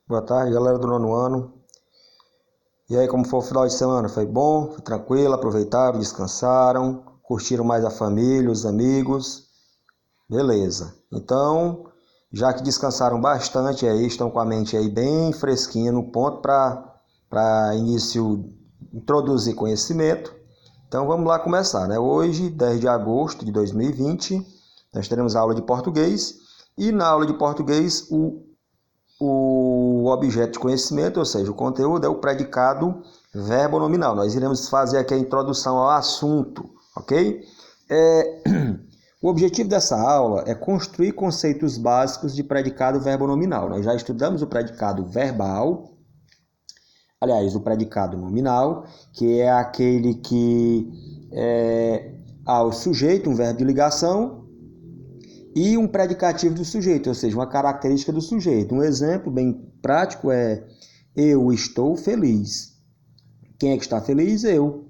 Boa tarde, galera do nono ano. E aí, como foi o final de semana? Foi bom? Foi tranquilo? Aproveitaram? Descansaram? Curtiram mais a família, os amigos? Beleza. Então, já que descansaram bastante aí, estão com a mente aí bem fresquinha no ponto para início introduzir conhecimento. Então, vamos lá começar, né? Hoje, 10 de agosto de 2020, nós teremos aula de português. E na aula de português, o objeto de conhecimento, ou seja, o conteúdo é o predicado verbo nominal. Nós iremos fazer aqui a introdução ao assunto, ok? O objetivo dessa aula é construir conceitos básicos de predicado verbo nominal. Nós já estudamos o predicado verbal, aliás, o predicado nominal, que é aquele que há o sujeito, um verbo de ligação, e um predicativo do sujeito, ou seja, uma característica do sujeito. Um exemplo bem prático é eu estou feliz. Quem é que está feliz? Eu.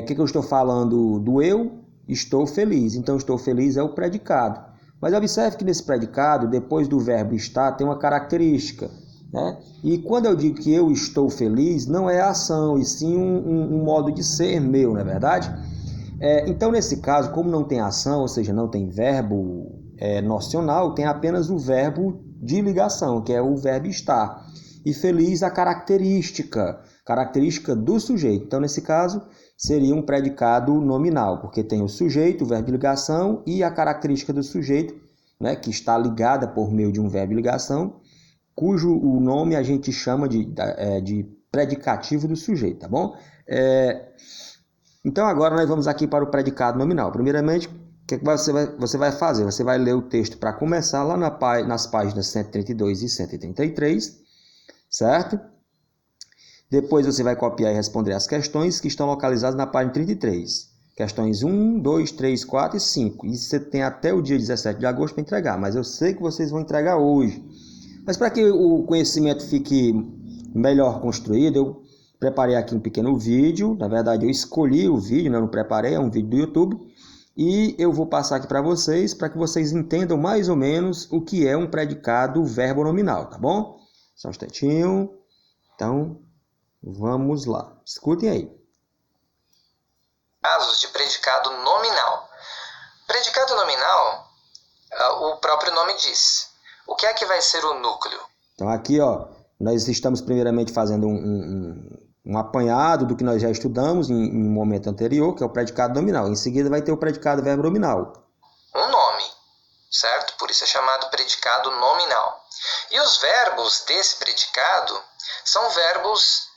O que eu estou falando do eu? Estou feliz. Então, estou feliz é o predicado. Mas observe que nesse predicado, depois do verbo estar, tem uma característica, né? E quando eu digo que eu estou feliz, não é ação, e sim um modo de ser meu, não é verdade? Então, nesse caso, como não tem ação, ou seja, não tem verbo nocional, tem apenas o verbo de ligação, que é o verbo estar. E feliz a característica do sujeito. Então, nesse caso, seria um predicado nominal, porque tem o sujeito, o verbo de ligação e a característica do sujeito, né, que está ligada por meio de um verbo de ligação, cujo o nome a gente chama de predicativo do sujeito, tá bom? Então, agora nós vamos aqui para o predicado nominal. Primeiramente, o que você vai fazer? Você vai ler o texto para começar lá nas páginas 132 e 133, certo? Depois você vai copiar e responder as questões que estão localizadas na página 33. Questões 1, 2, 3, 4 e 5. E você tem até o dia 17 de agosto para entregar, mas eu sei que vocês vão entregar hoje. Mas para que o conhecimento fique melhor construído, eu preparei aqui um pequeno vídeo. Na verdade, eu escolhi o vídeo, não preparei, é um vídeo do YouTube. E eu vou passar aqui para vocês, para que vocês entendam mais ou menos o que é um predicado verbo nominal, tá bom? Só um instantinho. Então, vamos lá. Escutem aí. Casos de predicado nominal. Predicado nominal, o próprio nome diz. O que é que vai ser o núcleo? Então, aqui, ó, nós estamos primeiramente fazendo um apanhado do que nós já estudamos em um momento anterior, que é o predicado nominal. Em seguida vai ter o predicado verbo nominal. Um nome, certo? Por isso é chamado predicado nominal. E os verbos desse predicado são verbos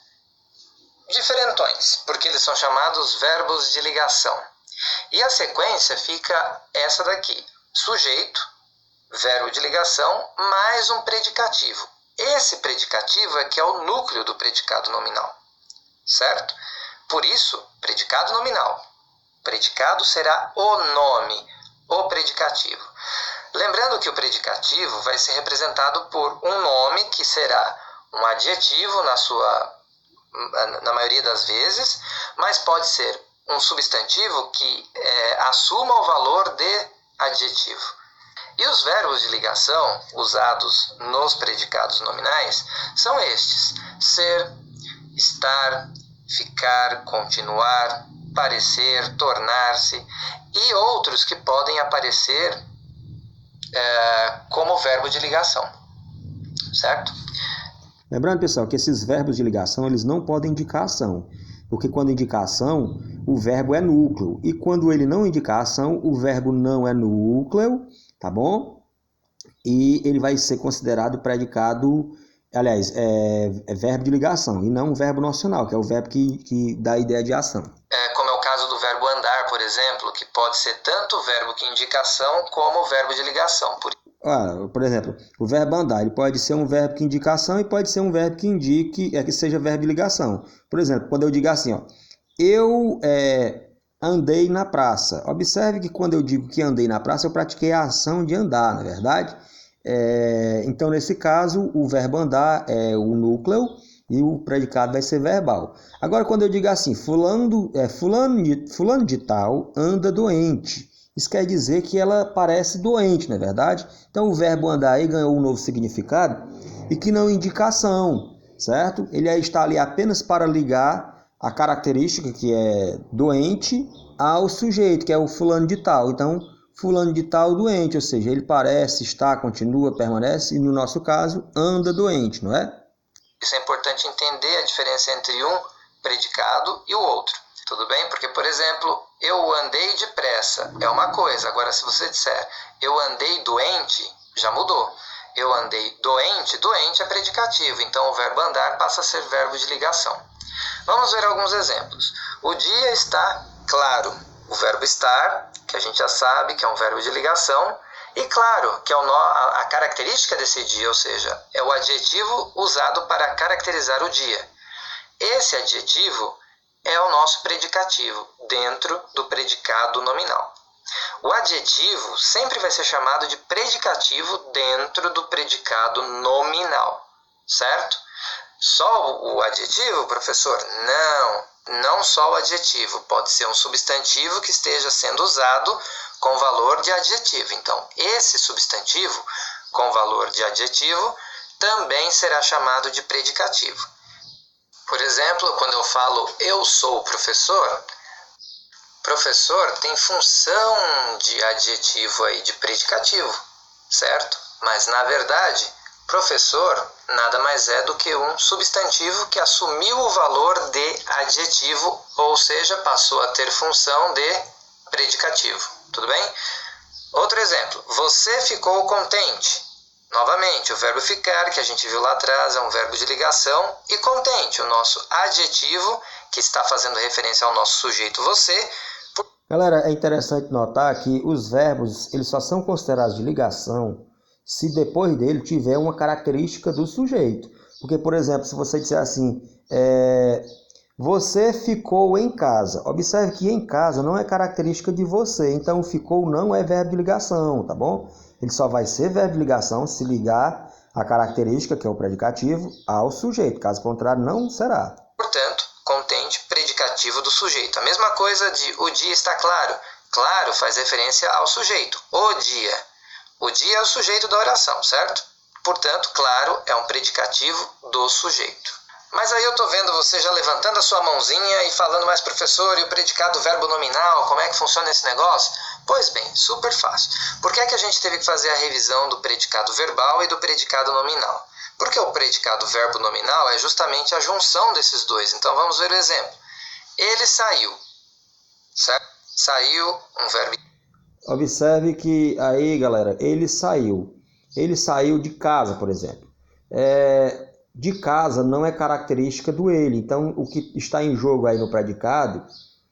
diferentões, porque eles são chamados verbos de ligação. E a sequência fica essa daqui: sujeito, verbo de ligação, mais um predicativo. Esse predicativo é que é o núcleo do predicado nominal, certo? Por isso, predicado nominal. Predicado será o nome, o predicativo. Lembrando que o predicativo vai ser representado por um nome que será um adjetivo na maioria das vezes, mas pode ser um substantivo que assuma o valor de adjetivo. E os verbos de ligação usados nos predicados nominais são estes: ser, estar, ficar, continuar, parecer, tornar-se, e outros que podem aparecer como verbo de ligação, certo? Lembrando, pessoal, que esses verbos de ligação eles não podem indicar ação, porque quando indica ação, o verbo é núcleo, e quando ele não indica ação, o verbo não é núcleo, tá bom? E ele vai ser considerado predicado, aliás, é verbo de ligação, e não um verbo nocional, que é o verbo que dá a ideia de ação. Como é o caso do verbo andar, por exemplo, que pode ser tanto o verbo que indica ação como o verbo de ligação. Por exemplo, o verbo andar, ele pode ser um verbo que indica ação e pode ser um verbo que indique, que seja verbo de ligação. Por exemplo, quando eu digo assim, ó, eu andei na praça. Observe que quando eu digo que andei na praça, eu pratiquei a ação de andar, não é verdade? Então, nesse caso, o verbo andar é o núcleo e o predicado vai ser verbal. Agora, quando eu digo assim, fulano de tal anda doente, isso quer dizer que ela parece doente, não é verdade? Então, o verbo andar aí ganhou um novo significado, e que não indica ação, certo? Ele está ali apenas para ligar a característica que é doente ao sujeito, que é o fulano de tal. Então, fulano de tal doente, ou seja, ele parece, está, continua, permanece, e no nosso caso, anda doente, não é? Isso é importante entender a diferença entre um predicado e o outro. Tudo bem? Porque, por exemplo, eu andei depressa é uma coisa. Agora, se você disser eu andei doente, já mudou. Eu andei doente, doente é predicativo. Então, o verbo andar passa a ser verbo de ligação. Vamos ver alguns exemplos. O dia está claro. O verbo estar, que a gente já sabe que é um verbo de ligação. E claro, que é a característica desse dia, ou seja, é o adjetivo usado para caracterizar o dia. Esse adjetivo é o nosso predicativo, dentro do predicado nominal. O adjetivo sempre vai ser chamado de predicativo dentro do predicado nominal, certo? Só o adjetivo, professor? Não só o adjetivo. Pode ser um substantivo que esteja sendo usado com valor de adjetivo. Então, esse substantivo com valor de adjetivo também será chamado de predicativo. Por exemplo, quando eu falo eu sou professor, professor tem função de adjetivo aí, de predicativo, certo? Mas, na verdade, professor nada mais é do que um substantivo que assumiu o valor de adjetivo, ou seja, passou a ter função de predicativo. Tudo bem? Outro exemplo. Você ficou contente. Novamente, o verbo ficar, que a gente viu lá atrás, é um verbo de ligação. E contente, o nosso adjetivo, que está fazendo referência ao nosso sujeito você. Galera, é interessante notar que os verbos eles só são considerados de ligação se depois dele tiver uma característica do sujeito. Porque, por exemplo, se você disser assim, você ficou em casa. Observe que em casa não é característica de você, então ficou não é verbo de ligação, tá bom? Ele só vai ser verbo de ligação se ligar a característica, que é o predicativo, ao sujeito. Caso contrário, não será. Portanto, contente, predicativo do sujeito. A mesma coisa de o dia está claro. Claro faz referência ao sujeito, o dia. O dia é o sujeito da oração, certo? Portanto, claro é um predicativo do sujeito. Mas aí eu estou vendo você já levantando a sua mãozinha e falando, mas professor, e o predicado verbo nominal, como é que funciona esse negócio? Pois bem, super fácil. Por que é que a gente teve que fazer a revisão do predicado verbal e do predicado nominal? Porque o predicado verbo nominal é justamente a junção desses dois. Então vamos ver o exemplo. Ele saiu, certo? Saiu, um verbo. Observe que aí, galera, ele saiu. Ele saiu de casa, por exemplo. De casa não é característica do ele. Então, o que está em jogo aí no predicado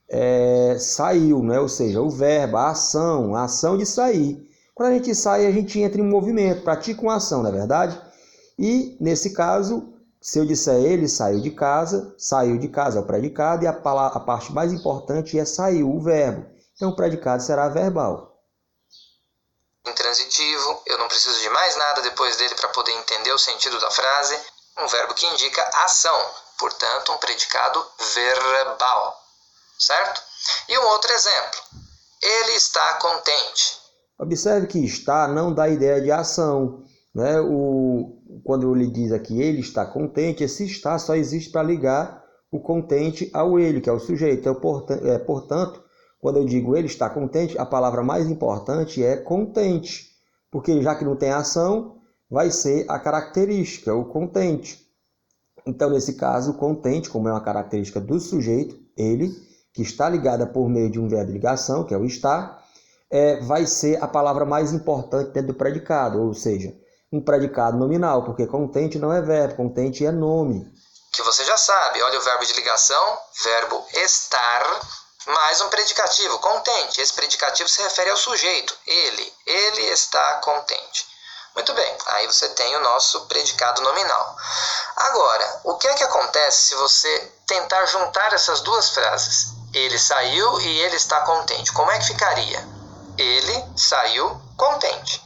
é saiu, né? Ou seja, o verbo, a ação de sair. Quando a gente sai, a gente entra em movimento, pratica uma ação, não é verdade? E, nesse caso, se eu disser ele saiu de casa é o predicado e a parte mais importante é saiu, o verbo. Então, o predicado será verbal. Intransitivo, eu não preciso de mais nada depois dele para poder entender o sentido da frase. Um verbo que indica ação, portanto, um predicado verbal, certo? E um outro exemplo, ele está contente. Observe que está não dá ideia de ação, né? Quando ele diz aqui ele está contente, esse está só existe para ligar o contente ao ele, que é o sujeito. Portanto, quando eu digo ele está contente, a palavra mais importante é contente, porque já que não tem ação, vai ser a característica, o contente. Então, nesse caso, o contente, como é uma característica do sujeito, ele, que está ligada por meio de um verbo de ligação, que é o estar, vai ser a palavra mais importante dentro do predicado, ou seja, um predicado nominal, porque contente não é verbo, contente é nome. Que você já sabe, olha o verbo de ligação, verbo estar, mais um predicativo, contente. Esse predicativo se refere ao sujeito, ele está contente. Muito bem, aí você tem o nosso predicado nominal. Agora, o que é que acontece se você tentar juntar essas duas frases? Ele saiu e ele está contente. Como é que ficaria? Ele saiu contente.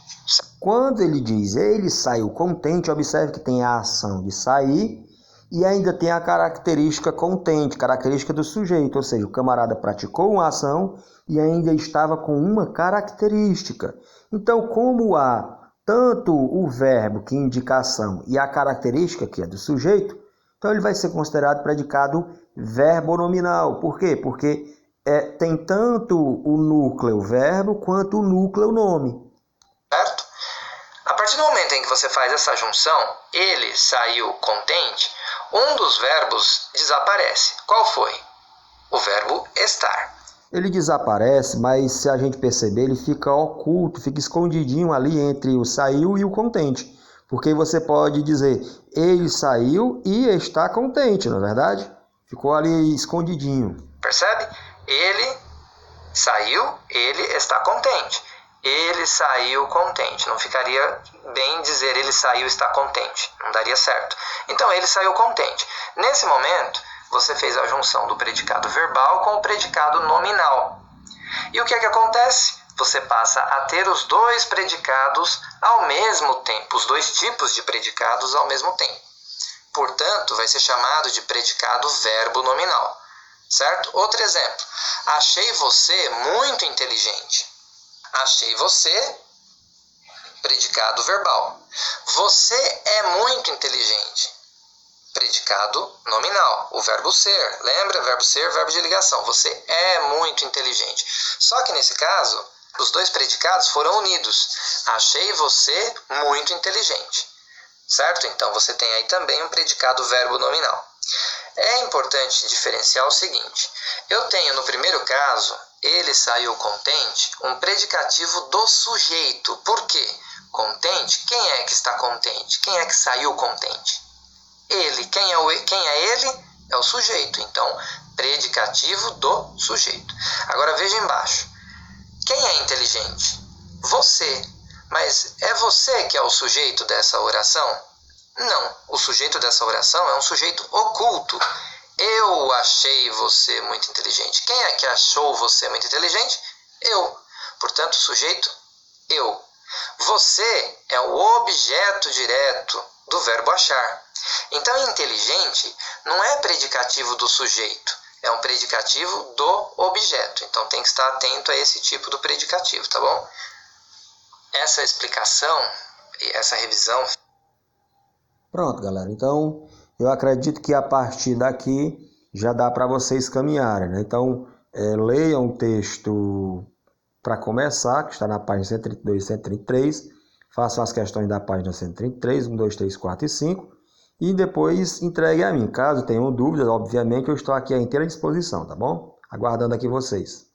Quando ele diz ele saiu contente, observe que tem a ação de sair e ainda tem a característica contente, característica do sujeito, ou seja, o camarada praticou uma ação e ainda estava com uma característica. Então, como há tanto o verbo, que é indicação, e a característica, que é do sujeito, então ele vai ser considerado predicado verbonominal. Por quê? Porque tem tanto o núcleo verbo quanto o núcleo nome. Certo? A partir do momento em que você faz essa junção, ele saiu contente, um dos verbos desaparece. Qual foi? O verbo estar. Ele desaparece, mas se a gente perceber, ele fica oculto, fica escondidinho ali entre o saiu e o contente. Porque você pode dizer, ele saiu e está contente, não é verdade? Ficou ali escondidinho. Percebe? Ele saiu, ele está contente. Ele saiu contente. Não ficaria bem dizer ele saiu e está contente. Não daria certo. Então, ele saiu contente. Nesse momento, você fez a junção do predicado verbal com o predicado nominal. E o que é que acontece? Você passa a ter os dois predicados ao mesmo tempo, os dois tipos de predicados ao mesmo tempo. Portanto, vai ser chamado de predicado verbo nominal. Certo? Outro exemplo. Achei você muito inteligente. Achei você, predicado verbal. Você é muito inteligente. Predicado nominal, o verbo ser. Lembra? Verbo ser, verbo de ligação. Você é muito inteligente. Só que nesse caso, os dois predicados foram unidos. Achei você muito inteligente. Certo? Então você tem aí também um predicado verbo nominal. É importante diferenciar o seguinte. Eu tenho no primeiro caso, ele saiu contente, um predicativo do sujeito. Por quê? Contente? Quem é que está contente? Quem é que saiu contente? Ele. Quem é ele? É o sujeito. Então, predicativo do sujeito. Agora veja embaixo. Quem é inteligente? Você. Mas é você que é o sujeito dessa oração? Não. O sujeito dessa oração é um sujeito oculto. Eu achei você muito inteligente. Quem é que achou você muito inteligente? Eu. Portanto, o sujeito, eu. Você é o objeto direto do verbo achar. Então, inteligente não é predicativo do sujeito, é um predicativo do objeto. Então, tem que estar atento a esse tipo do predicativo, tá bom? Essa explicação e essa revisão... Pronto, galera. Então, eu acredito que a partir daqui já dá para vocês caminharem, né? Então, leiam o texto para começar, que está na página 132 e 133. Façam as questões da página 133, 1, 2, 3, 4 e 5. E depois entreguem a mim. Caso tenham dúvidas, obviamente, eu estou aqui à inteira disposição, tá bom? Aguardando aqui vocês.